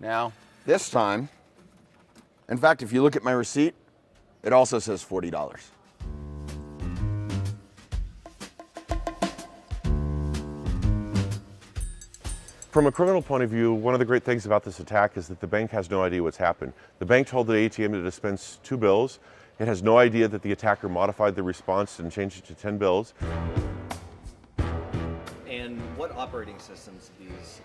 Now, this time, in fact, if you look at my receipt, it also says $40. From a criminal point of view, one of the great things about this attack is that the bank has no idea what's happened. The bank told the ATM to dispense 2 bills. It has no idea that the attacker modified the response and changed it to 10 bills. And what operating systems do these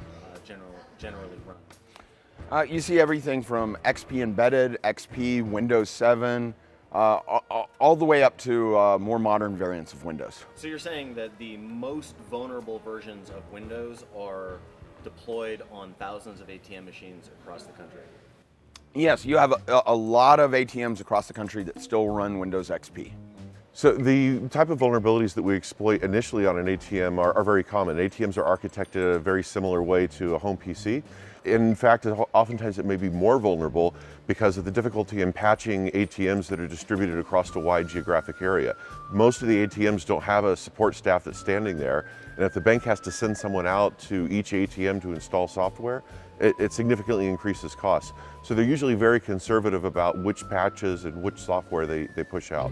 generally run? You see everything from XP Embedded, XP, Windows 7, all the way up to more modern variants of Windows. So you're saying that the most vulnerable versions of Windows are deployed on thousands of ATM machines across the country? Yes, you have a lot of ATMs across the country that still run Windows XP. So the type of vulnerabilities that we exploit initially on an ATM are very common. ATMs are architected in a very similar way to a home PC. In fact, oftentimes it may be more vulnerable because of the difficulty in patching ATMs that are distributed across a wide geographic area. Most of the ATMs don't have a support staff that's standing there, and if the bank has to send someone out to each ATM to install software, it significantly increases costs. So they're usually very conservative about which patches and which software they push out.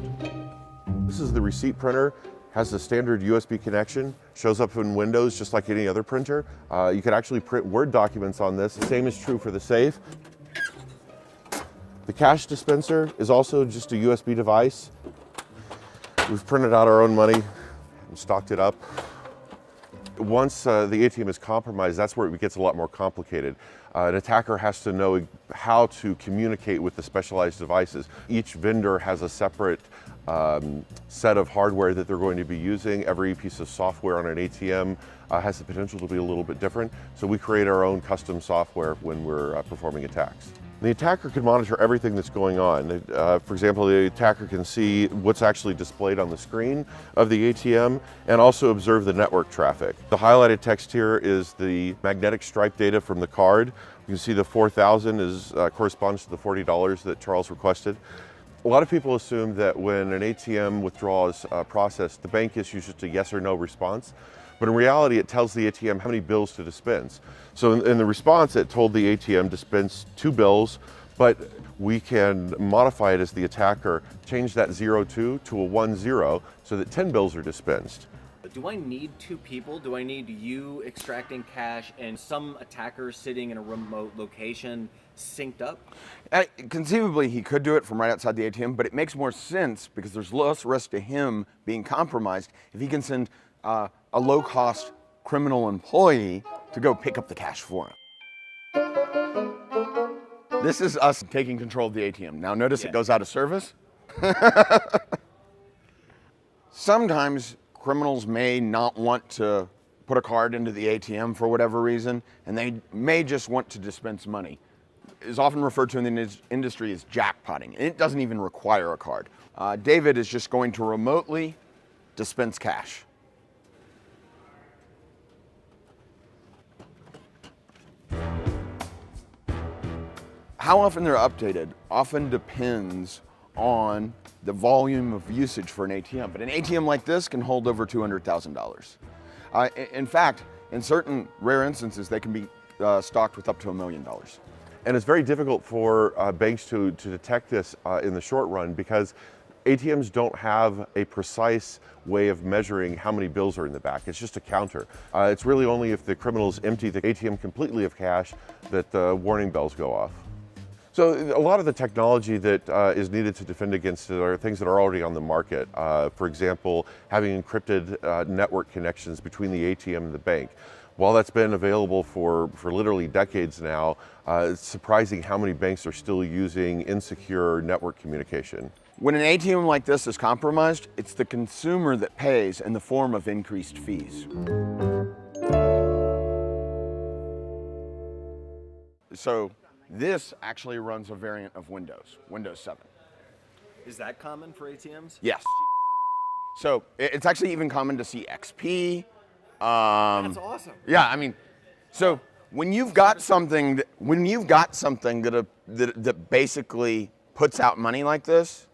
This is the receipt printer. Has a standard USB connection, shows up in Windows just like any other printer. You can actually print Word documents on this. The same is true for the safe. The cash dispenser is also just a USB device. We've printed out our own money and stocked it up. Once the ATM is compromised, that's where it gets a lot more complicated. An attacker has to know how to communicate with the specialized devices. Each vendor has a separate set of hardware that they're going to be using. Every piece of software on an ATM has the potential to be a little bit different. So we create our own custom software when we're performing attacks. The attacker can monitor everything that's going on. For example, the attacker can see what's actually displayed on the screen of the ATM and also observe the network traffic. The highlighted text here is the magnetic stripe data from the card. You can see the 4,000 corresponds to the $40 that Charles requested. A lot of people assume that when an ATM withdrawal is processed, the bank issues just a yes or no response. But in reality, it tells the ATM how many bills to dispense. So in the response, it told the ATM dispense 2 bills, but we can modify it as the attacker, change that 02 to a 10 so that 10 bills are dispensed. Do I need 2 people? Do I need you extracting cash and some attacker sitting in a remote location synced up? Conceivably, he could do it from right outside the ATM, but it makes more sense because there's less risk to him being compromised if he can send a low-cost criminal employee to go pick up the cash for him. This is us taking control of the ATM. Now notice it goes out of service. Sometimes criminals may not want to put a card into the ATM for whatever reason, and they may just want to dispense money. It's often referred to in the industry as jackpotting. It doesn't even require a card. David is just going to remotely dispense cash. How often they're updated often depends on the volume of usage for an ATM. But an ATM like this can hold over $200,000. In fact, in certain rare instances, they can be stocked with up to $1 million. And it's very difficult for banks to detect this in the short run because ATMs don't have a precise way of measuring how many bills are in the back. It's just a counter. It's really only if the criminals empty the ATM completely of cash that the warning bells go off. So a lot of the technology that is needed to defend against it are things that are already on the market. For example, having encrypted network connections between the ATM and the bank. While that's been available for literally decades now, it's surprising how many banks are still using insecure network communication. When an ATM like this is compromised, it's the consumer that pays in the form of increased fees. So this actually runs a variant of Windows, Windows 7. Is that common for ATMs? Yes. So it's actually even common to see XP. That's awesome. Yeah, I mean, so when you've got something that basically puts out money like this,